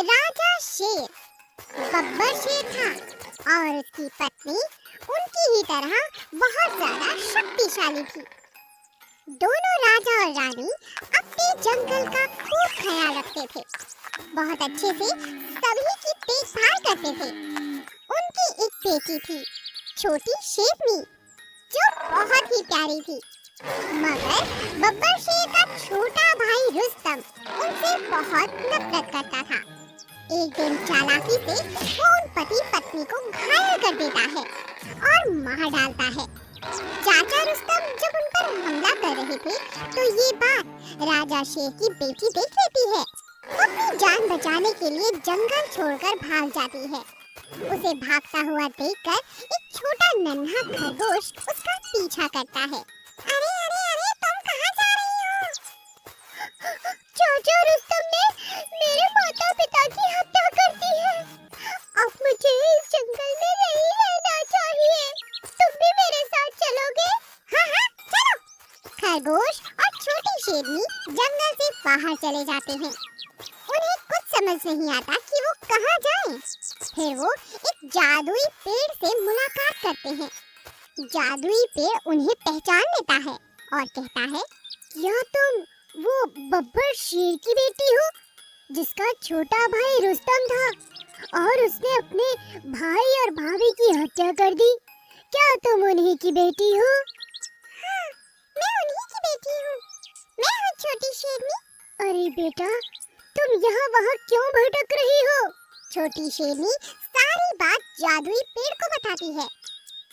राजा शेर बब्बर शेर था और उसकी पत्नी उनकी ही तरह बहुत ज्यादा शक्तिशाली थी। दोनों राजा और रानी अपने जंगल का खूब ख्याल रखते थे, बहुत अच्छे से सभी की देखभाल करते थे। उनकी एक बेटी थी, छोटी शेरनी, जो बहुत ही प्यारी थी। मगर बब्बर शेर का छोटा भाई रुस्तम उनसे बहुत नफरत करता था। एक दिन चालाकी से वो उन पति पत्नी को घायल कर देता है और मार डालता है। चाचा रुस्तम जब उन पर हमला कर रहे थे तो ये बात राजा शेर की बेटी देख लेती है। वो अपनी जान बचाने के लिए जंगल छोड़कर भाग जाती है। उसे भागता हुआ देखकर एक छोटा नन्हा खरगोश उसका पीछा करता है। अरे अरे अरे, तुम कहाँ जा रही हो? चाचा रुस्तम ने मेरे माता पिता की हत्या कर दी है। अब मुझे इस जंगल में नहीं रहना चाहिए। तुम भी मेरे साथ चलोगे? हाँ हाँ चलो। खरगोश और छोटी शेरनी जंगल से बाहर चले जाते हैं। उन्हें कुछ समझ नहीं आता कि वो कहाँ जाएं। फिर वो एक जादुई पेड़ से मुलाकात करते हैं। जादुई पेड़ उन्हें पहचान लेता है और कहता है, क्या तुम वो बब्बर शेर की बेटी हो जिसका छोटा भाई रुस्तम था और उसने अपने भाई और भाभी की हत्या कर दी? क्या तुम उन्हीं की बेटी हो? हाँ, मैं उन्हीं की बेटी हूँ। मैं हूँ छोटी शेरनी। अरे बेटा, तुम यहाँ वहाँ क्यों भटक रही हो? छोटी शेरनी सारी बात जादुई पेड़ को बताती है।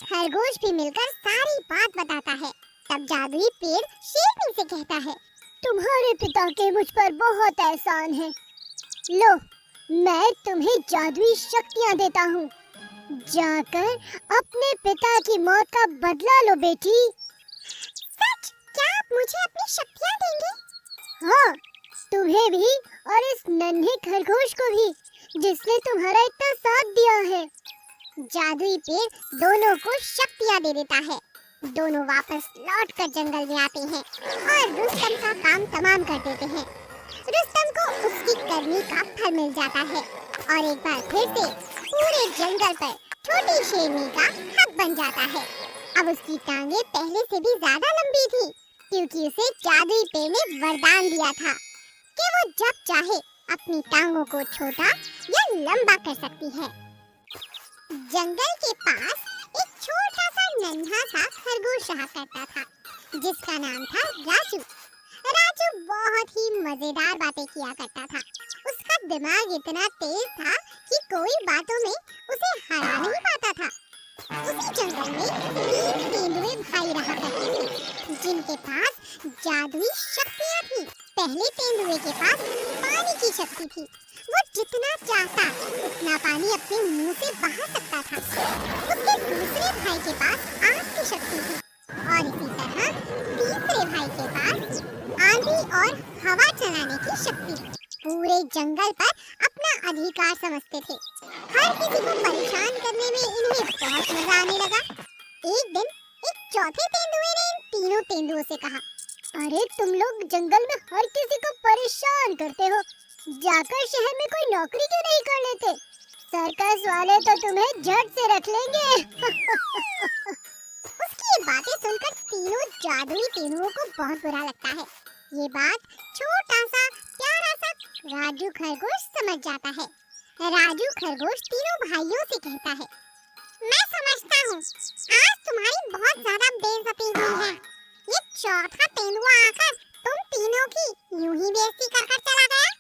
खरगोश भी मिलकर सारी बात बताता है। तब जादुई पेड़ शेरनी से कहता है, तुम्हारे पिता के मुझ पर बहुत एहसान है। लो, मैं तुम्हें जादुई शक्तियाँ देता हूँ। जाकर अपने पिता की मौत का बदला लो बेटी। सच? क्या आप मुझे अपनी शक्तियाँ देंगे? हाँ, तुम्हें भी और इस नन्हे खरगोश को भी, जिसने तुम्हारा इतना साथ दिया है। जादुई पेड़ दोनों को शक्तियाँ दे देता है। दोनों वापस लौटकर जंगल में आते हैं और रुस्तम का काम तमाम कर देते हैं। रुस्तम को उसकी करनी का फल मिल जाता है और एक बार फिर से पूरे जंगल पर छोटी शेरनी का हक बन जाता है। अब उसकी टांगे पहले से भी ज्यादा लंबी थी, क्योंकि उसे जादुई पेड़ ने वरदान दिया था कि वो जब चाहे अपनी टांगों को छोटा या लंबा कर सकती है। जंगल के पास एक छोटा सा नन्हा सा खरगोश रहा करता था, जिसका नाम था राजू। राजू बहुत ही मजेदार बातें किया करता था। उसका दिमाग इतना तेज था कि कोई बातों में उसे हरा नहीं पाता था। उसी जंगल में 3 तेंदुए भाई रहा करते थे, जिनके पास जादुई शक्तियाँ थी। पहले तेंदुए के पास पानी की शक्ति थी। वो जितना चाहता उतना पानी अपने मुंह से बहा सकता था। उसके दूसरे भाई के पास आग की शक्ति थी और इसी तरह तीसरे भाई के पास आंधी और हवा चलाने की शक्ति थी। पूरे जंगल पर अपना अधिकार समझते थे। हर किसी को परेशान करने में इन्हें बहुत मजा आने लगा। एक दिन एक चौथे तेंदुए ने इन तीनों तेंदुओं से कहा, अरे तुम लोग जंगल में हर किसी को परेशान करते हो, जाकर शहर में कोई नौकरी क्यों नहीं कर लेते? सर्कस वाले तो तुम्हें झट से रख लेंगे। उसकी ये बातें सुनकर तीनों जादुई तेंदुओं को बहुत बुरा लगता है। ये बात छोटा सा प्यारा सा राजू खरगोश समझ जाता है। राजू खरगोश तीनों भाइयों से कहता है, मैं समझता हूँ आज तुम्हारी बहुत ज्यादा बेइज्जती हुई है। ये चौथा तेंदुआ आकर तुम तीनों की यूं ही बेइज्जती कर चला गया।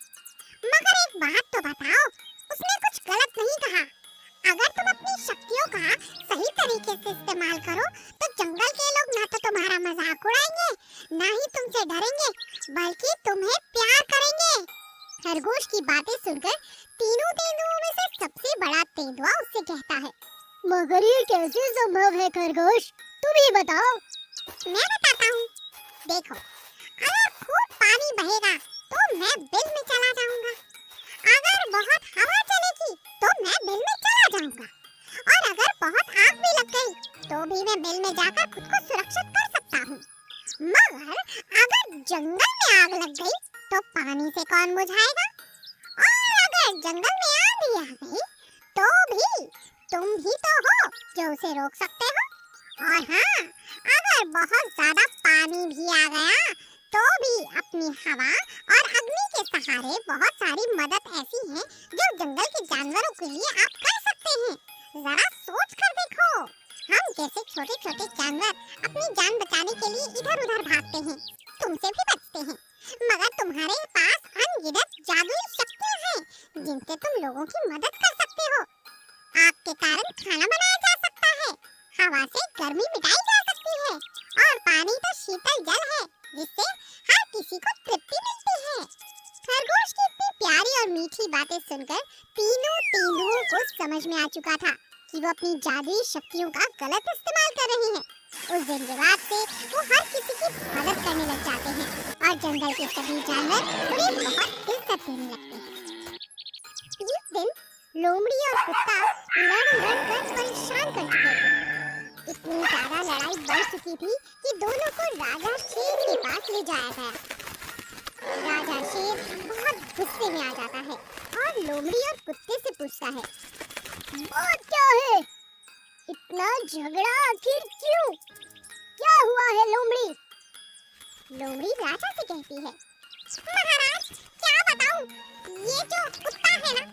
मगर एक बात तो बताओ, उसने कुछ गलत नहीं कहा। अगर तुम अपनी शक्तियों का सही तरीके से इस्तेमाल करो तो जंगल के लोग ना तो तुम्हारा मजाक उड़ाएंगे, ना ही तुमसे डरेंगे, बल्कि तुम्हें प्यार करेंगे। खरगोश की बातें सुनकर तीनों तेंदुओं में से सबसे बड़ा तेंदुआ उससे कहता है, मगर ये कैसे संभव है खरगोश? तुम ही बताओ। मैं बताता हूँ। देखो, अगर खूब पानी बहेगा तो मैं बिल में चला जाऊंगा। अगर बहुत हवा चलेगी तो मैं बिल में चला जाऊंगा। और अगर बहुत आग भी लग गई तो भी मैं बिल में जाकर खुद को सुरक्षित कर सकता हूँ। मगर अगर जंगल में आग लग गई तो पानी से कौन बुझाएगा? और अगर जंगल में आंधी आ गई तो भी तुम ही तो हो जो उसे रोक सकते हो। और हाँ, अगर बहुत ज्यादा पानी भी आ गया तो भी अपनी हवा और अग्नि के सहारे बहुत सारी मदद ऐसी है जो जंगल के जानवरों के लिए आप कर सकते हैं। जरा सोच कर देखो, हम जैसे छोटे छोटे जानवर अपनी जान बचाने के लिए इधर उधर भागते हैं, तुमसे भी बचते हैं, मगर तुम्हारे पास अनगिनत जादुई शक्तियां हैं जिनसे तुम लोगों की मदद कर सकते हो। आग के कारण खाना बनाया जा सकता है, हवा से गर्मी मिटाई जा सकती है और पानी तो शीतल जल है जिससे हर किसी को तृप्ति मिलती है। खरगोश की इतनी प्यारी और मीठी बातें सुनकर तीनों तेंदुओं को समझ में आ चुका था कि वो अपनी जादुई शक्तियों का गलत इस्तेमाल कर रहे हैं। उस दिन के बाद से वो हर किसी की मदद करने लग जाते हैं और जंगल के सभी जानवर उन्हें बहुत इज्जत देने लगते हैं। एक दिन लोमड़ी और कुत्ता लड़ कर परेशान कर चुके थे। इतनी ज्यादा लड़ाई बढ़ चुकी थी कि दोनों को राजा शेर के पास ले जाया गया। राजा शेर बहुत गुस्से में आ जाता है और लोमड़ी और कुत्ते से पूछता है, बात क्या है? इतना झगड़ा आखिर क्यों? क्या हुआ है लोमड़ी? लोमड़ी राजा से कहती है, महाराज क्या बताऊं, ये जो कुत्ता है ना,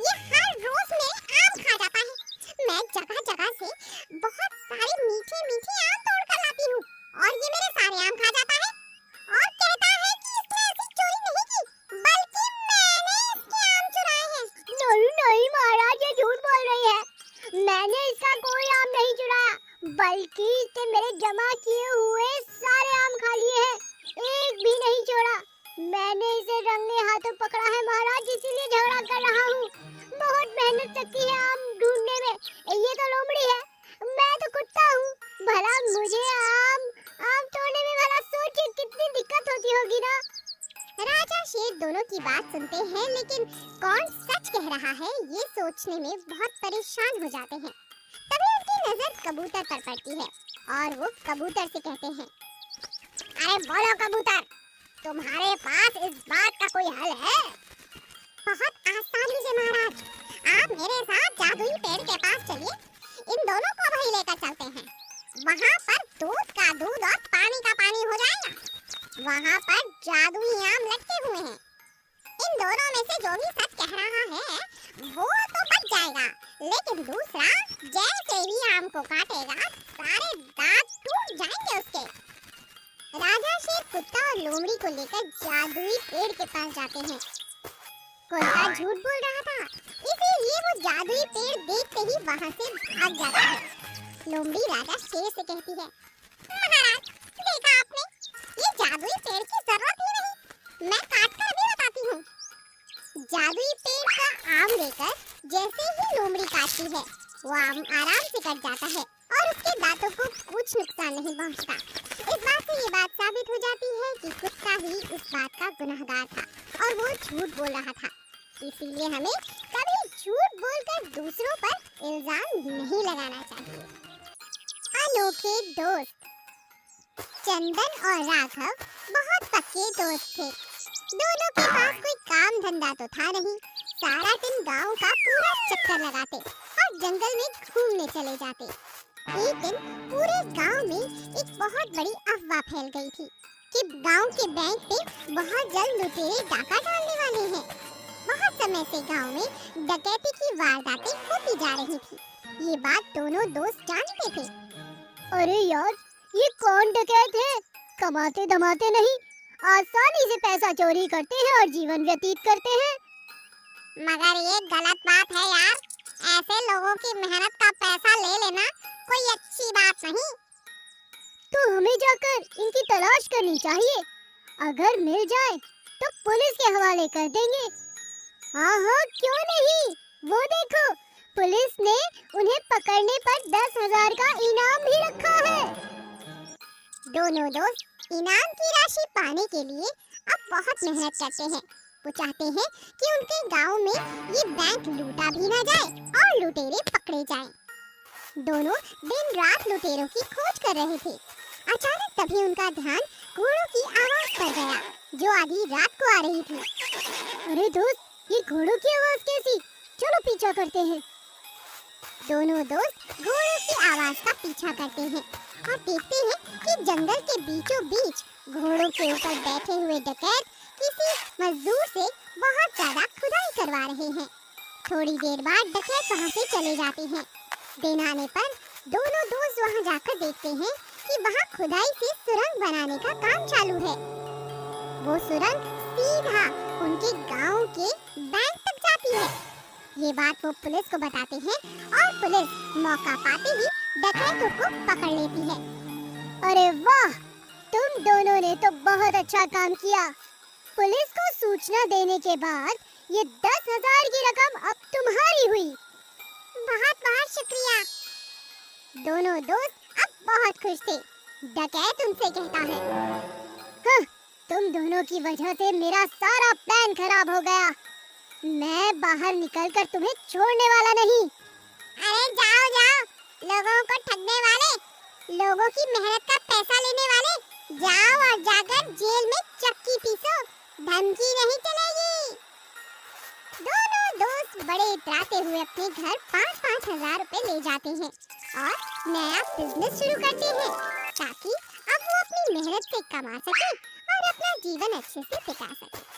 ये हर रोज मेरे आम खा जाता है। मैं जगह जगह से बहुत सारे मीठे मीठे आम तोड़ कर लाती हूँ और ये मेरे सारे आम खा जाता है और कहता है कि इसने ऐसी चोरी नहीं की, बल्कि मैंने इसके आम चुराए हैं। नहीं नहीं महाराज, ये झूठ बोल रही है, मैंने इसका कोई आम नहीं चुराया, बल्कि इसने मेरे जमा किए हुए सारे आम खा लिए हैं, एक भी नहीं छोड़ा। मैंने इसे रंगे हाथों पकड़ा है महाराज, इसीलिए झगड़ा कर रहा हूँ। बहुत मेहनत लगती है आम ढूंढने में, ये तो लोमड़ी है, मैं तो कुत्ता हूँ। भला मुझे आम तोड़ने में भला सोचिए कितनी दिक्कत होती होगी ना। राजा शेर दोनों की बात सुनते हैं, लेकिन कौन सच कह रहा है ये सोचने में बहुत परेशान हो जाते हैं। तभी उनकी नजर कबूतर पर पड़ती है और वो कबूतर से कहते हैं, अरे बोलो कबूतर, तुम्हारे पास इस बात का कोई हल है? बहुत आसानी से महाराज, आप मेरे साथ जादुई पेड़ के पास चलिए, इन दोनों को वहीं लेकर चलते हैं। वहाँ पर दूध का दूध और पानी का पानी हो जाएगा। वहाँ पर जादुई आम लटके हुए हैं। इन दोनों में से जो भी सच कह रहा है वो तो बच जाएगा, लेकिन दूसरा जैसे ही आम को काटेगा सारे दांत टूट जाएंगे उसके। राजा शेर कुत्ता और लोमड़ी को लेकर जादुई पेड़ के पास जाते हैं। कुत्ता झूठ बोल रहा था, इसीलिए वो जादुई पेड़ देखते ही वहाँ से भाग जाता है। लोमड़ी राजा शेर से कहती है, महाराज देखा आपने, ये जादुई पेड़ की जरूरत ही नहीं, मैं काट कर अभी बताती हूँ। जादुई पेड़ का आम लेकर जैसे ही लोमड़ी काटती है, वो आम आराम से कट जाता है और उसके दांतों को कुछ नुकसान नहीं पहुँचता। इस बात से ये बात साबित हो जाती है कि कुत्ता ही उस बात का गुनहगार था और वो झूठ बोल रहा था। इसीलिए हमें कभी झूठ बोलकर दूसरों पर इल्जाम नहीं लगाना चाहिए। अनोखे दोस्त। चंदन और राघव बहुत पक्के दोस्त थे। दोनों के पास कोई काम धंधा तो था नहीं, सारा दिन गांव का पूरा चक्कर लगाते और जंगल में घूमने चले जाते। एक दिन पूरे गांव में एक बहुत बड़ी अफवाह फैल गई थी कि गांव के बैंक पे बहुत जल्द लुटेरे डाका डालने वाले हैं। बहुत समय से गांव में डकैती की वारदातें होती जा रही थी। ये बात दोनों दोस्त जानते थे। अरे यार, ये कौन डकैत है? कमाते धमाते नहीं, आसानी से पैसा चोरी करते हैं और जीवन व्यतीत करते हैं। मगर ये गलत बात है यार, ऐसे लोगों की मेहनत का पैसा ले लेना कोई अच्छी बात नहीं। तो हमें जाकर इनकी तलाश करनी चाहिए, अगर मिल जाए तो पुलिस के हवाले कर देंगे। हाँ हाँ, क्यों नहीं, वो देखो पुलिस ने उन्हें पकड़ने पर 10,000 का इनाम भी रखा है। दोनों दोस्त इनाम की राशि पाने के लिए अब बहुत मेहनत करते हैं। वो चाहते हैं कि उनके गांव में ये बैंक लूटा भी ना जाए और लुटेरे पकड़े जाएं। दोनों दिन रात लुटेरों की खोज कर रहे थे। अचानक तभी उनका ध्यान घोड़ों की आवाज पर गया जो आधी रात को आ रही थी। अरे दोस्त, ये घोड़ों की आवाज कैसी? चलो पीछा करते हैं। दोनों दोस्त घोड़ों की आवाज का पीछा करते हैं और देखते हैं कि जंगल के बीचों बीच घोड़ों के ऊपर बैठे हुए डकैत किसी मजदूर से बहुत ज्यादा खुदाई करवा रहे हैं। थोड़ी देर बाद डकैत वहाँ से चले जाते हैं। दिन आने पर दोनों दोस्त वहाँ जाकर देखते हैं कि वहाँ खुदाई से सुरंग बनाने का काम चालू है। वो सुरंग सीधा उनके गांव के बैंक तक जाती है। ये बात वो पुलिस को बताते हैं और पुलिस मौका पाते ही डकैतों को पकड़ लेती है। अरे वाह, तुम दोनों ने तो बहुत अच्छा काम किया। पुलिस को सूचना देने के बाद ये 10,000 की रकम अब तुम्हारी हुई। बहुत बहुत शुक्रिया। दोनों दोस्त अब बहुत खुश थे। डकैत उनसे कहता है, हाँ, तुम दोनों की वजह से मेरा सारा प्लान खराब हो गया। मैं बाहर निकलकर तुम्हें छोड़ने वाला नहीं। अरे जाओ जाओ, लोगों को ठगने वाले, लोगों की मेहनत का पैसा लेने वाले, जाओ और जाकर जेल में चक्की पीसो, धमकी नहीं चलेगी। दोनों दोस्त बड़े इतराते हुए अपने घर 5-5 हजार रुपए ले जाते हैं और नया बिजनेस शुरू करते हैं ताकि अब वो अपनी मेहनत से कमा सके और अपना जीवन अच्छे से बिता सके।